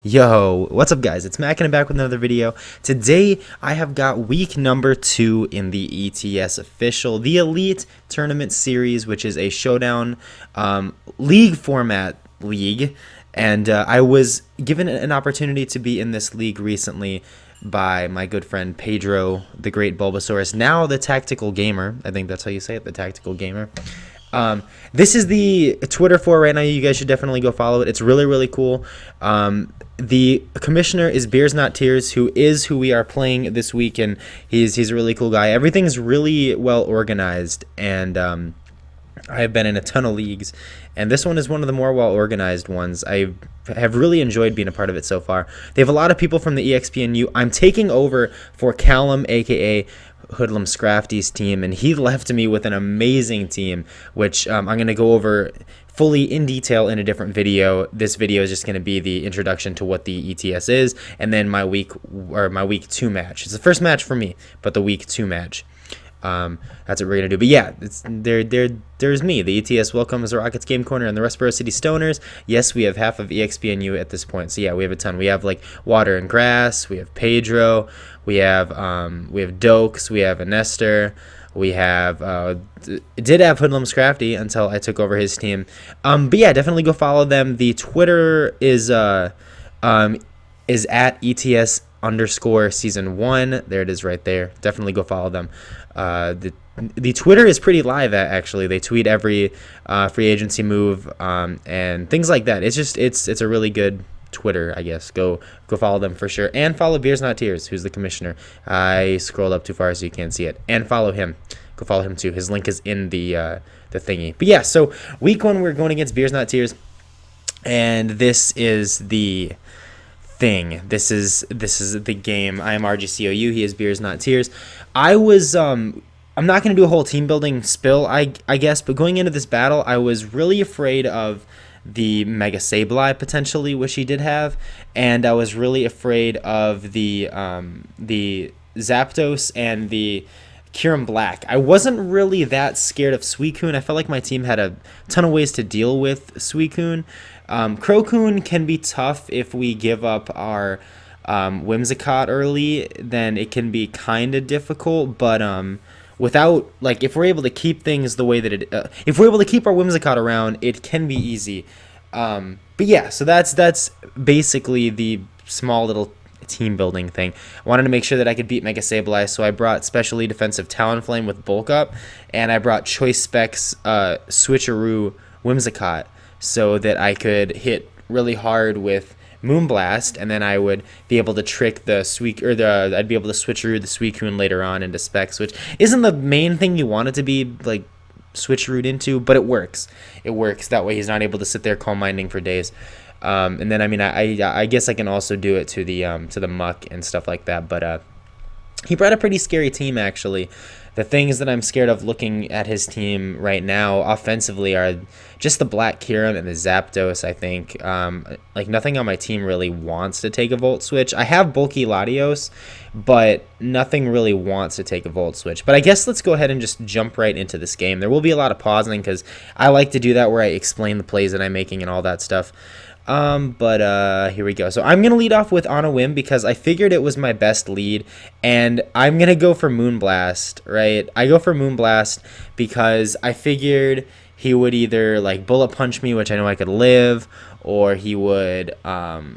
Yo, what's up guys? It's Mac and I'm back with another video. Today I have got week number 2 in the ETS official, the Elite Tournament Series, which is a showdown league format league. And I was given an opportunity to be in this league recently by my good friend Pedro, the Great Bulbasaurus, now the Tactical Gamer. I think that's how you say it, the Tactical Gamer. This is the Twitter for right now. You guys should definitely go follow it. It's really, really cool. The commissioner is Beers Not Tears, who we are playing this week, and he's a really cool guy. Everything's really well organized, and I have been in a ton of leagues, and this one is one of the more well organized ones. I have really enjoyed being a part of it so far. They have a lot of people from the EXPNU. I'm taking over for Callum, aka Hoodlum Scrafty's team, and he left me with an amazing team, which I'm going to go over fully in detail in a different video. This video is just going to be the introduction to what the ETS is, and then my week 2 match. It's the first match for me, but the week 2 match. That's what we're gonna do. But yeah, there's me. The ETS welcomes the Rockets Game Corner and the RustboroCity Stoners. Yes, we have half of EXPNU at this point. So yeah, we have a ton. We have like Water and Grass. We have Pedro. We have Dokes. We have a Nestor. We have did have Hoodlum Scrafty until I took over his team. But yeah, definitely go follow them. The Twitter is at ETS_season1. There it is right there. Definitely go follow them. The Twitter is pretty live actually. They tweet every free agency move and things like that. It's a really good Twitter, I guess. Go follow them for sure, and follow Beers Not Tears, who's the commissioner. I scrolled up too far so you can't see it, and follow him. Go follow him too. His link is in the thingy. But yeah, so week 1 we're going against Beers Not Tears, and this is the thing. This is the game. I am RGCOU. He is Beers Not Tears. I'm not going to do a whole team building spill, I guess, but going into this battle, I was really afraid of the Mega Sableye potentially, which he did have, and I was really afraid of the Zapdos and the Kyurem Black. I wasn't really that scared of Suicune. I felt like my team had a ton of ways to deal with Suicune. Crocoon can be tough if we give up our Whimsicott early, then it can be kind of difficult, but without, like, if we're able to keep things the way that if we're able to keep our Whimsicott around, it can be easy. But yeah, so that's basically the small little team building thing. I wanted to make sure that I could beat Mega Sableye, so I brought Specially Defensive Talonflame with Bulk Up, and I brought Choice Specs Switcheroo Whimsicott so that I could hit really hard with Moonblast, and then I would be able to trick the I'd be able to switcheroo the Suicune later on into Specs, which isn't the main thing you want it to be, like, switcherooed into, but it works. It works. That way he's not able to sit there calm minding for days. And then, I mean, I guess I can also do it to the Muck and stuff like that, but he brought a pretty scary team, actually. The things that I'm scared of looking at his team right now offensively are just the Black Kyurem and the Zapdos, I think. Like, nothing on my team really wants to take a Volt Switch. I have Bulky Latios, but nothing really wants to take a Volt Switch. But I guess let's go ahead and just jump right into this game. There will be a lot of pausing because I like to do that where I explain the plays that I'm making and all that stuff. But here we go. So I'm going to lead off with On a Whim because I figured it was my best lead, and I'm going to go for Moonblast, right? I go for Moonblast because I figured he would either, like, Bullet Punch me, which I know I could live, or he would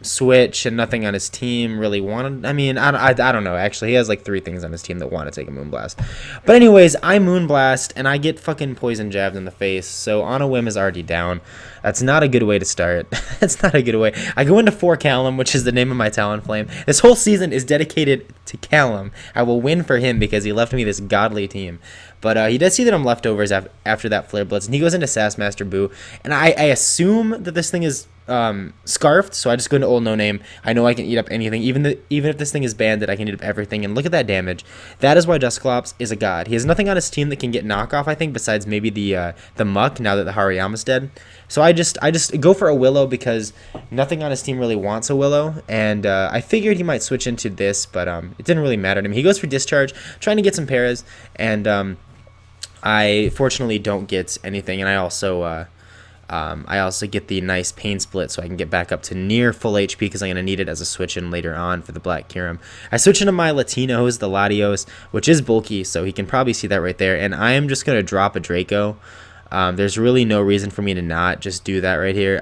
switch, and nothing on his team really wanted. I mean, I don't know. Actually, he has like 3 things on his team that want to take a Moonblast. But anyways, I Moonblast, and I get fucking poison jabbed in the face. So On a Whim is already down. That's not a good way to start. That's not a good way. I go into 4 Callum, which is the name of my Talonflame. This whole season is dedicated to Callum. I will win for him because he left me this godly team. But he does see that I'm leftovers after that Flare Blitz, and he goes into Sassmaster Boo. And I assume that this thing is scarfed, so I just go into Old No Name. I know I can eat up anything, even if this thing is banded, I can eat up everything. And look at that damage. That is why Dusclops is a god. He has nothing on his team that can get knockoff, I think, besides maybe the Muck now that the Hariyama's dead. So I just go for a Willow because nothing on his team really wants a Willow, and I figured he might switch into this, but it didn't really matter to me. He goes for Discharge, trying to get some paras, and I fortunately don't get anything, and I also I also get the nice pain split so I can get back up to near full HP because I'm going to need it as a switch in later on for the Black Kyurem. I switch into my Latinos, the Latios, which is bulky, so he can probably see that right there. And I am just going to drop a Draco. There's really no reason for me to not just do that right here.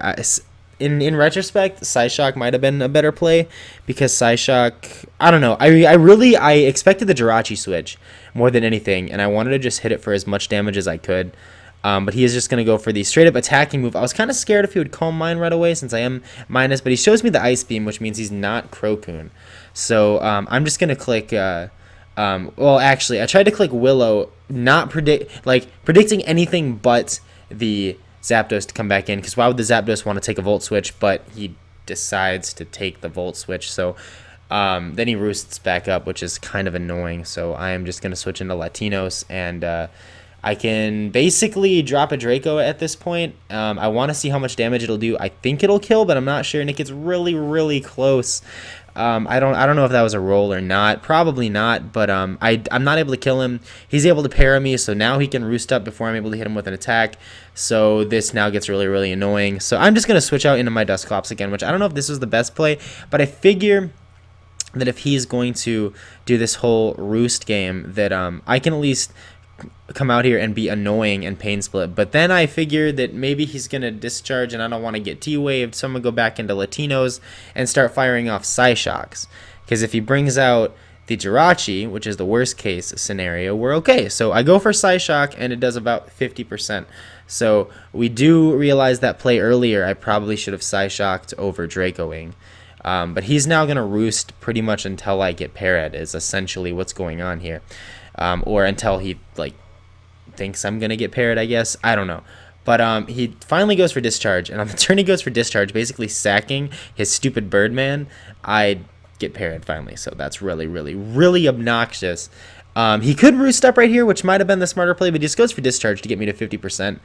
In retrospect, Psyshock might have been a better play because Psyshock, I don't know. I expected the Jirachi switch more than anything, and I wanted to just hit it for as much damage as I could. But he is just going to go for the straight up attacking move. I was kind of scared if he would Calm Mind right away since I am minus, but he shows me the Ice Beam, which means he's not Crocoon. So I'm just going to click, well, actually, I tried to click Willow, not predicting anything but the Zapdos to come back in, because why would the Zapdos want to take a Volt Switch, but he decides to take the Volt Switch, so then he roosts back up, which is kind of annoying, so I am just going to switch into Latinos, and I can basically drop a Draco at this point. I want to see how much damage it'll do. I think it'll kill, but I'm not sure, and it gets really, really close. I don't know if that was a roll or not. Probably not, but I'm not able to kill him. He's able to para me, so now he can roost up before I'm able to hit him with an attack. So this now gets really, really annoying. So I'm just going to switch out into my Dusclops again, which I don't know if this was the best play, but I figure that if he's going to do this whole roost game, that I can at least come out here and be annoying and pain split. But then I figured that maybe he's going to discharge and I don't want to get T-waved, so I'm going to go back into Latinos and start firing off Psyshocks. Because if he brings out the Jirachi, which is the worst case scenario, we're okay. So I go for Psyshock and it does about 50%. So we do realize that play earlier, I probably should have Psyshocked over Dracoing. But he's now going to roost pretty much until I get Parrot is essentially what's going on here. Or until he thinks I'm gonna get Parrot, I guess. I don't know. But he finally goes for Discharge, and on the turn he goes for Discharge, basically sacking his stupid Birdman. I get Parrot finally, so that's really, really, really obnoxious. He could roost up right here, which might have been the smarter play, but he just goes for Discharge to get me to 50%.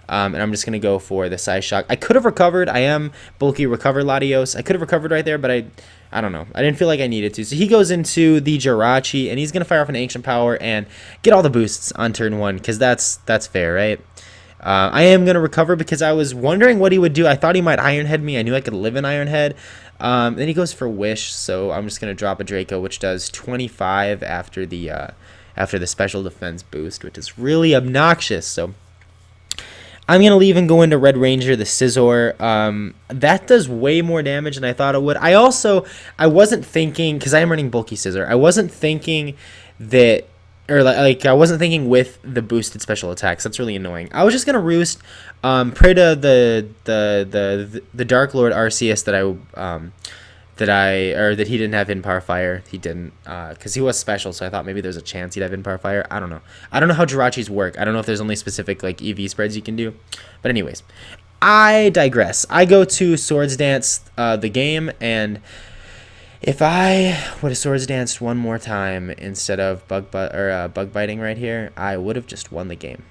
And I'm just going to go for the Psyshock. I could have recovered. I am bulky recover Latios. I could have recovered right there, but I don't know. I didn't feel like I needed to. So he goes into the Jirachi, and he's going to fire off an Ancient Power and get all the boosts on turn 1, because that's fair, right? I am going to recover because I was wondering what he would do. I thought he might Iron Head me. I knew I could live in Iron Head. Then he goes for Wish, so I'm just going to drop a Draco, which does 25 after the special defense boost, which is really obnoxious. So I'm going to leave and go into Red Ranger, the Scizor. That does way more damage than I thought it would. I wasn't thinking, because I am running bulky Scizor, I wasn't thinking that, or I wasn't thinking with the boosted special attacks. That's really annoying. I was just going to roost, pray to the Dark Lord Arceus that he didn't have Hidden Power Fire. He didn't, because he was special, so I thought maybe there's a chance he'd have Hidden Power Fire. I don't know. I don't know how Jirachis work. I don't know if there's only specific EV spreads you can do. But anyways, I digress. I go to Swords Dance the game, and if I would have Swords Danced one more time instead of bug biting right here, I would have just won the game.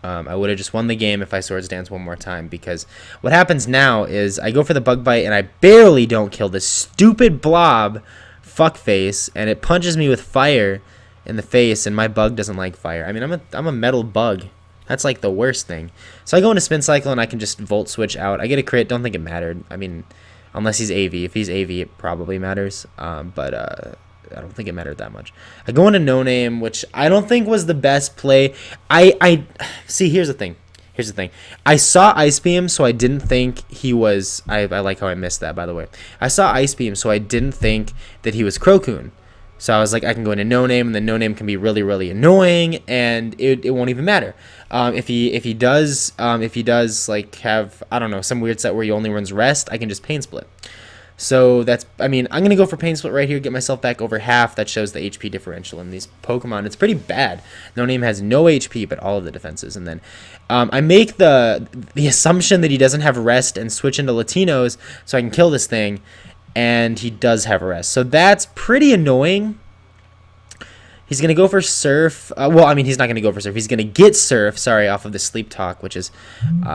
I would have just won the game if I Swords Dance one more time, because what happens now is I go for the Bug Bite and I barely don't kill this stupid blob fuckface, and it punches me with fire in the face, and my bug doesn't like fire. I mean, I'm a metal bug. That's like the worst thing. So I go into Spin Cycle and I can just Volt Switch out. I get a crit. Don't think it mattered. I mean, unless he's AV. If he's AV, it probably matters. But I don't think it mattered that much. I go into No Name, which I don't think was the best play. I see. Here's the thing. I saw Ice Beam, so I didn't think he was. I like how I missed that, by the way. I saw Ice Beam, so I didn't think that he was Crocoon. So I was like, I can go into No Name, and then No Name can be really, really annoying, and it won't even matter. If he does have, I don't know, some weird set where he only runs Rest, I can just Pain Split. So I'm gonna go for Pain Split right here, get myself back over half. That shows the HP differential in these Pokemon. It's pretty bad. No Name has no HP, but all of the defenses. And then I make the assumption that he doesn't have Rest and switch into Latinos so I can kill this thing. And he does have Rest. So that's pretty annoying, He's going to go for Surf. Well, I mean, he's not going to go for Surf. He's going to get Surf, sorry, off of the Sleep Talk, which is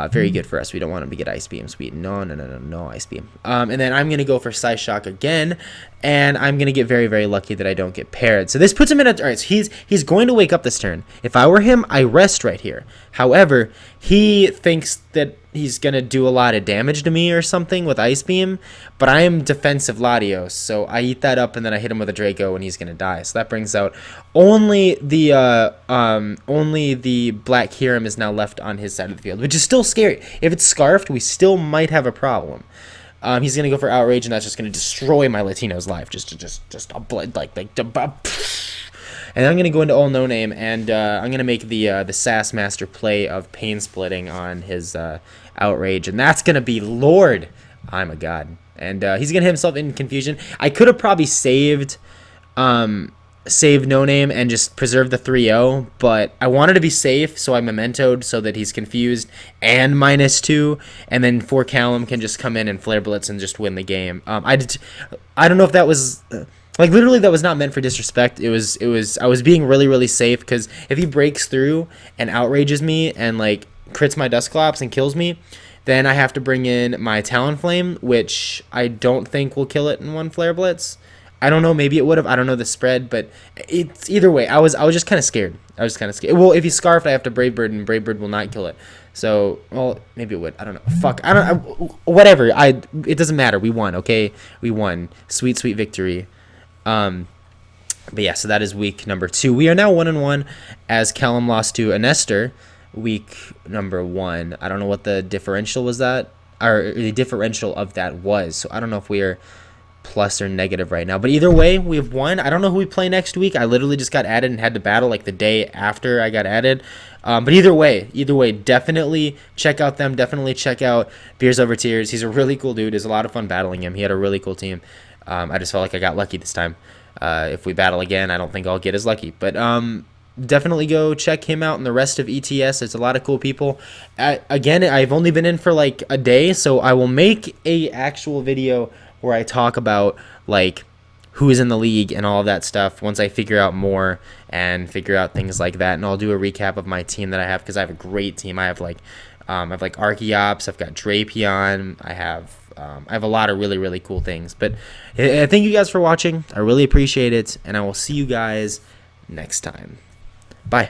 very good for us. We don't want him to get Ice Beam. Sweet. No Ice Beam. And then I'm going to go for Psyshock again, and I'm going to get very, very lucky that I don't get paired. So this puts him in a... All right, so he's going to wake up this turn. If I were him, I rest right here. However, he thinks that he's going to do a lot of damage to me or something with Ice Beam, but I am defensive Latios, so I eat that up and then I hit him with a Draco and he's going to die. So that brings out only the Black Hiram is now left on his side of the field, which is still scary. If it's Scarfed, we still might have a problem. He's going to go for Outrage, and that's just going to destroy my Latino's life. Just a blood, and I'm going to go into All No Name, and I'm going to make the Sass Master play of Pain Splitting on his Outrage, and that's going to be Lord. I'm a god. And he's going to hit himself in Confusion. I could have probably saved No Name and just preserved the 3-0, but I wanted to be safe, so I mementoed so that he's confused and -2, and then 4 Callum can just come in and Flare Blitz and just win the game. I don't know if that was... literally, that was not meant for disrespect. It was. I was being really, really safe, because if he breaks through and outrages me and crits my Dusclops and kills me, then I have to bring in my Talonflame, which I don't think will kill it in 1 Flare Blitz. I don't know. Maybe it would have. I don't know the spread, but it's either way. I was just kind of scared. Well, if he's Scarfed, I have to Brave Bird, and Brave Bird will not kill it. So, well, maybe it would. I don't know. Fuck. Whatever. It doesn't matter. We won. Okay, we won. Sweet, sweet victory. But yeah, so that is week number 2. We are now 1-1, as Callum lost to Anester week number 1. I don't know what the differential was or the differential of that was. So I don't know if we are plus or negative right now. But either way, we have won. I don't know who we play next week. I literally just got added and had to battle the day after I got added. But either way, definitely check out them. Definitely check out Beers Over Tears. He's a really cool dude. It's a lot of fun battling him. He had a really cool team. I just felt like I got lucky this time. If we battle again, I don't think I'll get as lucky. But definitely go check him out and the rest of ETS. It's a lot of cool people. Again, I've only been in for a day, so I will make a actual video where I talk about who is in the league and all of that stuff once I figure out more and figure out things like that. And I'll do a recap of my team that I have, because I have a great team. I have Archeops, I've got Drapion, I have a lot of really, really cool things. But thank you guys for watching. I really appreciate it, and I will see you guys next time. Bye.